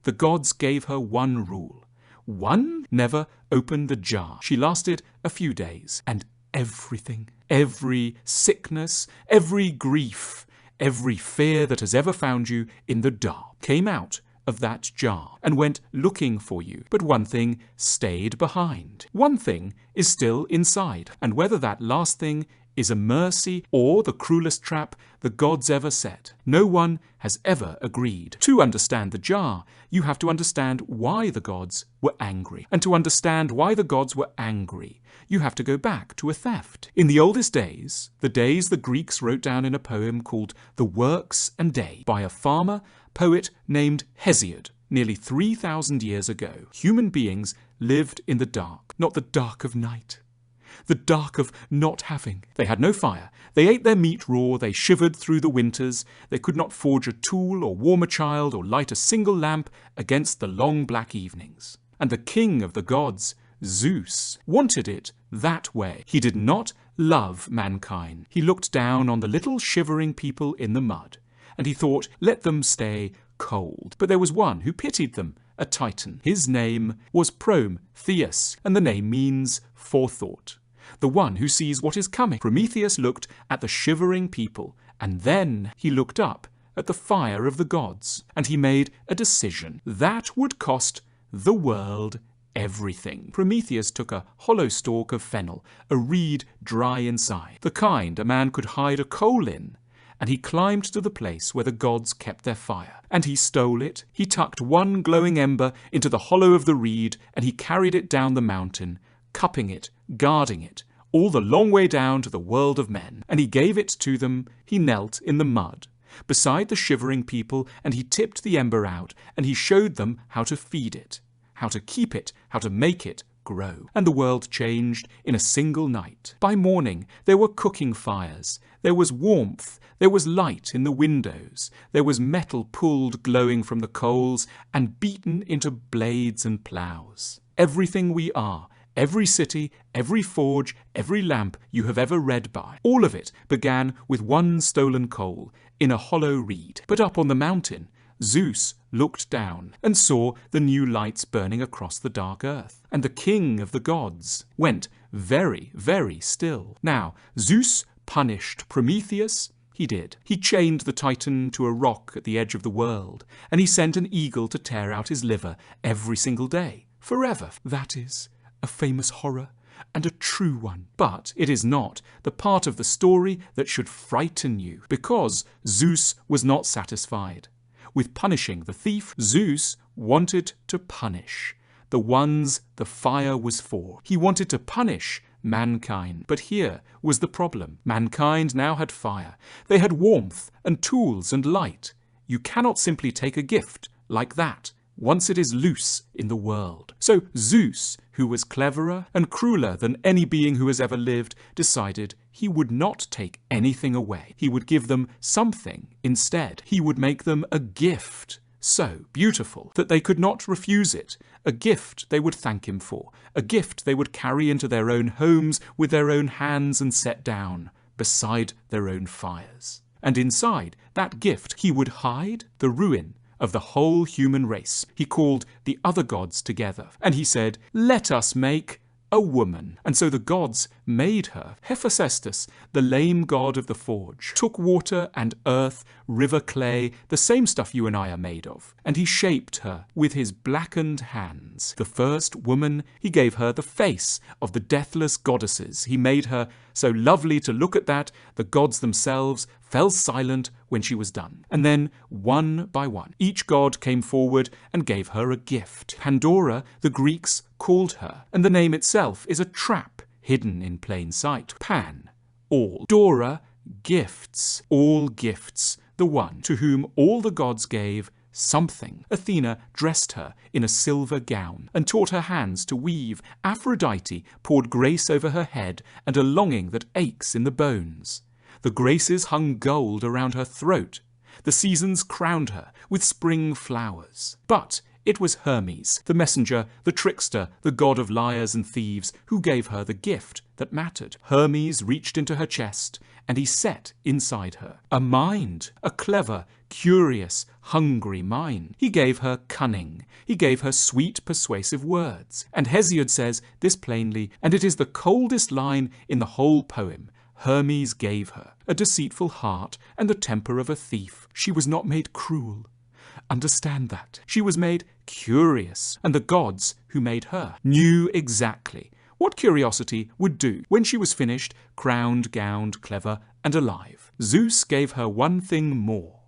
The gods gave her one rule. One, never open the jar. She lasted a few days, and everything, every sickness, every grief, every fear that has ever found you in the dark came out of that jar and went looking for you. But one thing stayed behind. One thing is still inside. And whether that last thing is a mercy or the cruelest trap the gods ever set, no one has ever agreed. To understand the jar, you have to understand why the gods were angry. And to understand why the gods were angry, you have to go back to a theft. In the oldest days, the days the Greeks wrote down in a poem called The Works and Day by a farmer poet named Hesiod, nearly 3,000 years ago, human beings lived in the dark, not the dark of night, the dark of not having. They had no fire. They ate their meat raw. They shivered through the winters. They could not forge a tool or warm a child or light a single lamp against the long black evenings. And the king of the gods, Zeus, wanted it that way. He did not love mankind. He looked down on the little shivering people in the mud, and he thought, let them stay cold. But there was one who pitied them, a titan. His name was Prometheus, and the name means forethought. The one who sees what is coming. Prometheus looked at the shivering people, and then he looked up at the fire of the gods, and he made a decision. That would cost the world everything. Prometheus took a hollow stalk of fennel, a reed dry inside, the kind a man could hide a coal in, and he climbed to the place where the gods kept their fire. And he stole it. He tucked one glowing ember into the hollow of the reed, and he carried it down the mountain, cupping it, guarding it, all the long way down to the world of men. And he gave it to them. He knelt in the mud beside the shivering people, and he tipped the ember out, and he showed them how to feed it, how to keep it, how to make it grow. And the world changed in a single night. By morning, there were cooking fires. There was warmth. There was light in the windows. There was metal pulled glowing from the coals and beaten into blades and ploughs. Everything we are, every city, every forge, every lamp you have ever read by, all of it began with one stolen coal in a hollow reed. But up on the mountain, Zeus looked down and saw the new lights burning across the dark earth. And the king of the gods went very, very still. Now, Zeus punished Prometheus. He did. He chained the Titan to a rock at the edge of the world, and he sent an eagle to tear out his liver every single day, forever. That is a famous horror, and a true one. But it is not the part of the story that should frighten you, because Zeus was not satisfied with punishing the thief. Zeus wanted to punish the ones the fire was for. He wanted to punish mankind. But here was the problem. Mankind now had fire. They had warmth and tools and light. You cannot simply take a gift like that once it is loose in the world. So Zeus, who was cleverer and crueler than any being who has ever lived, decided he would not take anything away. He would give them something instead. He would make them a gift so beautiful that they could not refuse it, a gift they would thank him for, a gift they would carry into their own homes with their own hands and set down beside their own fires. And inside that gift he would hide the ruin of the whole human race. He called the other gods together, and he said, let us make a woman. And so the gods made her. Hephaestus, the lame god of the forge, took water and earth, river clay, the same stuff you and I are made of, and he shaped her with his blackened hands. The first woman, he gave her the face of the deathless goddesses. He made her so lovely to look at that the gods themselves fell silent when she was done. And then, one by one, each god came forward and gave her a gift. Pandora, the Greeks called her, and the name itself is a trap hidden in plain sight. Pan, all. Dora, gifts, all gifts, the one to whom all the gods gave something. Athena dressed her in a silver gown and taught her hands to weave. Aphrodite poured grace over her head and a longing that aches in the bones. The graces hung gold around her throat. The seasons crowned her with spring flowers. But it was Hermes, the messenger, the trickster, the god of liars and thieves, who gave her the gift that mattered. Hermes reached into her chest and he set inside her a mind, a clever, curious, hungry mind. He gave her cunning. He gave her sweet, persuasive words. And Hesiod says this plainly, and it is the coldest line in the whole poem. Hermes gave her a deceitful heart and the temper of a thief. She was not made cruel. Understand that. She was made curious, and the gods who made her knew exactly what curiosity would do when she was finished, crowned, gowned, clever, and alive. Zeus gave her one thing more.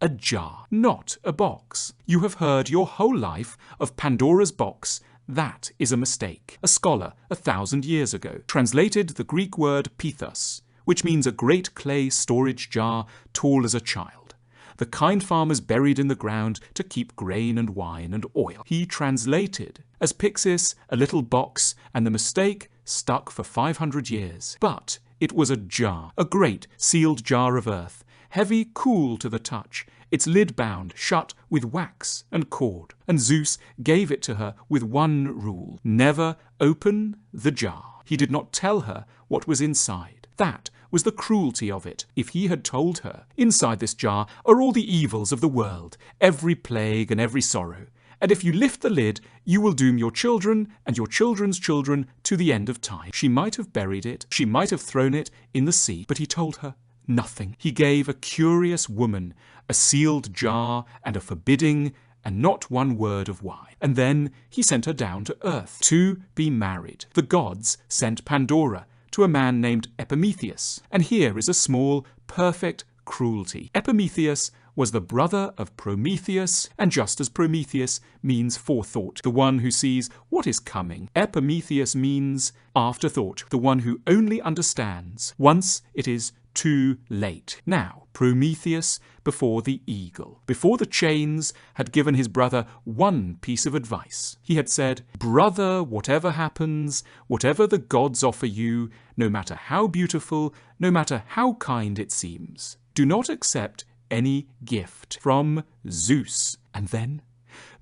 A jar, not a box. You have heard your whole life of Pandora's box. That is a mistake. A scholar 1,000 years ago translated the Greek word pithos, which means a great clay storage jar tall as a child. The kind farmers buried in the ground to keep grain and wine and oil. He translated as pyxis, a little box, and the mistake stuck for 500 years. But it was a jar, a great sealed jar of earth, heavy, cool to the touch, its lid bound shut with wax and cord. And Zeus gave it to her with one rule: never open the jar. He did not tell her what was inside. That was the cruelty of it. If he had told her, inside this jar are all the evils of the world, every plague and every sorrow, and if you lift the lid, you will doom your children and your children's children to the end of time. She might have buried it, she might have thrown it in the sea, but he told her nothing. He gave a curious woman a sealed jar and a forbidding, and not one word of why. And then he sent her down to earth to be married. The gods sent Pandora to a man named Epimetheus. And here is a small, perfect cruelty. Epimetheus was the brother of Prometheus, and just as Prometheus means forethought, the one who sees what is coming, Epimetheus means afterthought, the one who only understands once it is too late. Now, Prometheus before the eagle, before the chains, had given his brother one piece of advice. He had said, "Brother, whatever happens, whatever the gods offer you, no matter how beautiful, no matter how kind it seems, do not accept any gift from Zeus." And then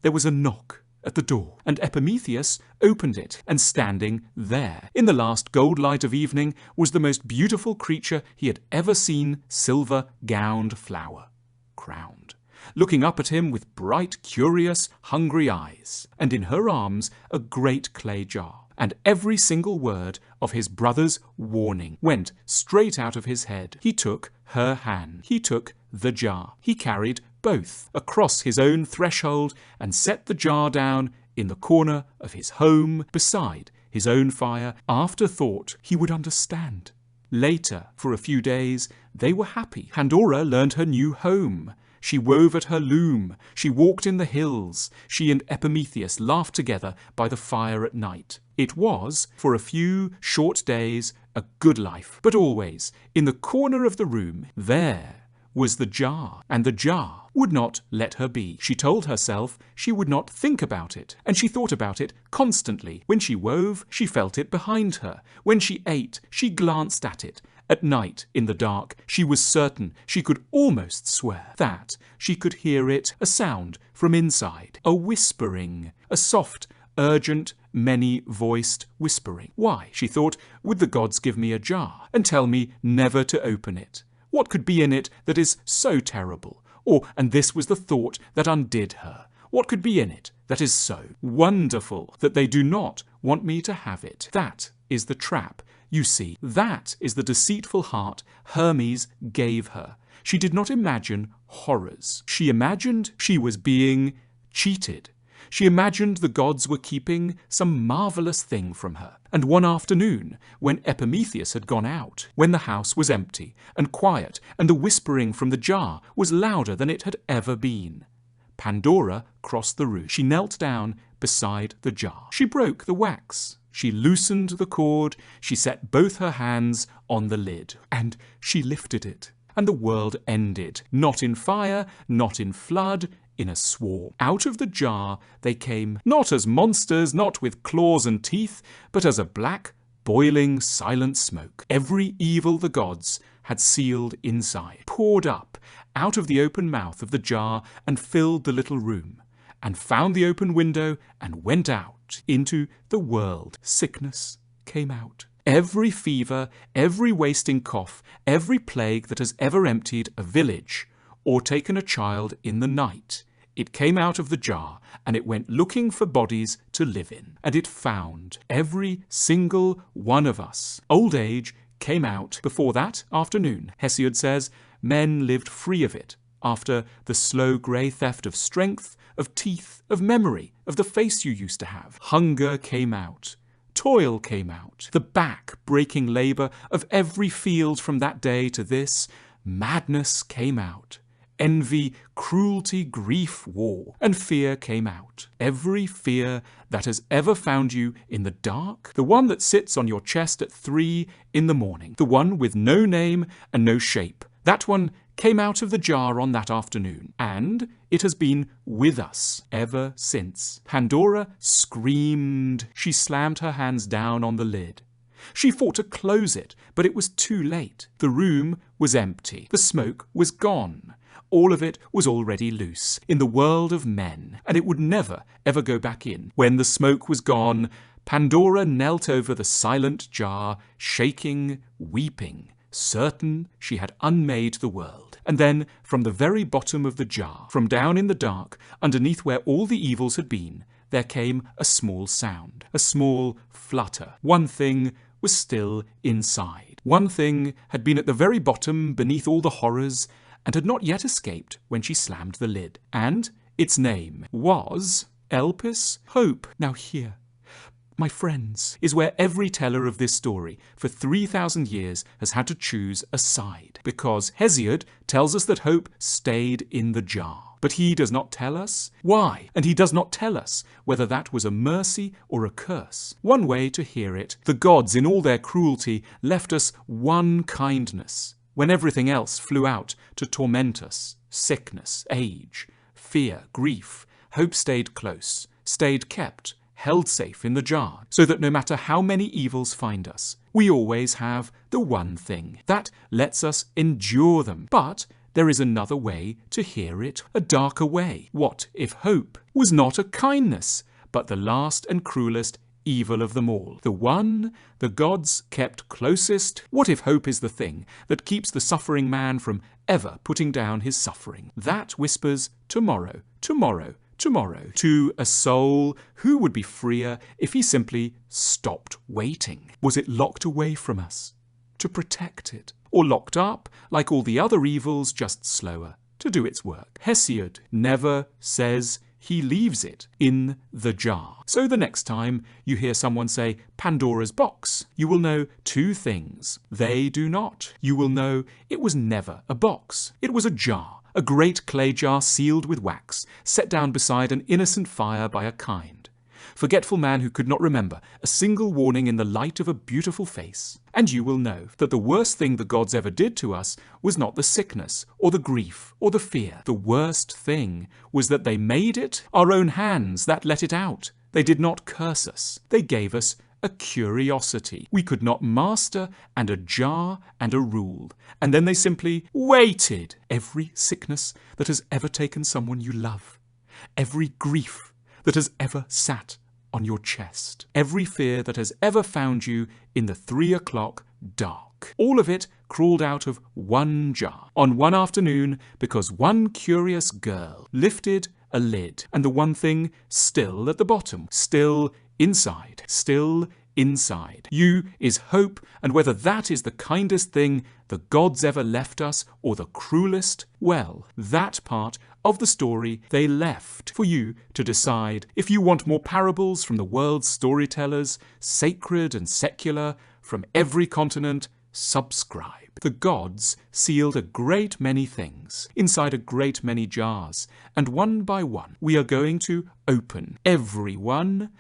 there was a knock at the door, and Epimetheus opened it, and standing there, in the last gold light of evening, was the most beautiful creature he had ever seen, silver-gowned flower, crowned, looking up at him with bright, curious, hungry eyes, and in her arms a great clay jar. And every single word of his brother's warning went straight out of his head. He took her hand. He took the jar. He carried both across his own threshold and set the jar down in the corner of his home beside his own fire. Afterthought, he would understand. Later, for a few days, they were happy. Pandora learned her new home. She wove at her loom. She walked in the hills. She and Epimetheus laughed together by the fire at night. It was, for a few short days, a good life. But always, in the corner of the room, there was the jar, and the jar would not let her be. She told herself she would not think about it, and she thought about it constantly. When she wove, she felt it behind her. When she ate, she glanced at it. At night, in the dark, she was certain, she could almost swear, that she could hear it, a sound from inside, a whispering, a soft, urgent, many-voiced whispering. Why, she thought, would the gods give me a jar and tell me never to open it? What could be in it that is so terrible? Or, and this was the thought that undid her, what could be in it that is so wonderful that they do not want me to have it? That is the trap. You see, that is the deceitful heart Hermes gave her. She did not imagine horrors. She imagined she was being cheated. She imagined the gods were keeping some marvelous thing from her. And one afternoon, when Epimetheus had gone out, when the house was empty and quiet, and the whispering from the jar was louder than it had ever been, Pandora crossed the room. She knelt down beside the jar. She broke the wax. She loosened the cord. She set both her hands on the lid, and she lifted it. And the world ended, not in fire, not in flood, in a swarm. Out of the jar they came, not as monsters, not with claws and teeth, but as a black, boiling, silent smoke. Every evil the gods had sealed inside, poured up out of the open mouth of the jar and filled the little room, and found the open window and went out into the world. Sickness came out. Every fever, every wasting cough, every plague that has ever emptied a village or taken a child in the night. It came out of the jar, and it went looking for bodies to live in. And it found every single one of us. Old age came out before that afternoon. Hesiod says men lived free of it after the slow grey theft of strength, of teeth, of memory, of the face you used to have. Hunger came out. Toil came out. The back-breaking labour of every field from that day to this. Madness came out. Envy, cruelty, grief, war, and fear came out. Every fear that has ever found you in the dark, the one that sits on your chest at 3 in the morning, the one with no name and no shape, that one came out of the jar on that afternoon, and it has been with us ever since. Pandora screamed. She slammed her hands down on the lid. She fought to close it, but it was too late. The room was empty. The smoke was gone. All of it was already loose in the world of men, and it would never, ever go back in. When the smoke was gone, Pandora knelt over the silent jar, shaking, weeping, certain she had unmade the world. And then, from the very bottom of the jar, from down in the dark, underneath where all the evils had been, there came a small sound, a small flutter. One thing was still inside. One thing had been at the very bottom, beneath all the horrors, and had not yet escaped when she slammed the lid. And its name was Elpis Hope. Now here, my friends, is where every teller of this story for 3,000 years has had to choose a side, because Hesiod tells us that hope stayed in the jar. But he does not tell us why, and he does not tell us whether that was a mercy or a curse. One way to hear it, the gods in all their cruelty left us one kindness, when everything else flew out to torment us. Sickness, age, fear, grief. Hope stayed close, stayed kept, held safe in the jar, so that no matter how many evils find us, we always have the one thing that lets us endure them. But there is another way to hear it, a darker way. What if hope was not a kindness, but the last and cruelest evil of them all, the one the gods kept closest? What if hope is the thing that keeps the suffering man from ever putting down his suffering? That whispers tomorrow, tomorrow, tomorrow to a soul who would be freer if he simply stopped waiting. Was it locked away from us to protect it, or locked up like all the other evils, just slower to do its work? Hesiod never says he leaves it in the jar. So the next time you hear someone say Pandora's box, you will know two things. They do not. You will know it was never a box. It was a jar, a great clay jar sealed with wax, set down beside an innocent fire by a kind, forgetful man who could not remember a single warning in the light of a beautiful face. And you will know that the worst thing the gods ever did to us was not the sickness, or the grief, or the fear. The worst thing was that they made it our own hands that let it out. They did not curse us. They gave us a curiosity we could not master, and a jar and a rule. And then they simply waited. Every sickness that has ever taken someone you love, every grief that has ever sat on your chest, every fear that has ever found you in the 3 o'clock dark, all of it crawled out of one jar on one afternoon because one curious girl lifted a lid, and the one thing still at the bottom, still inside, still inside you is hope. And whether that is the kindest thing the gods ever left us or the cruelest, well, that part of the story they left for you to decide. If you want more parables from the world's storytellers, sacred and secular, from every continent, subscribe. The gods sealed a great many things inside a great many jars, and one by one we are going to open every one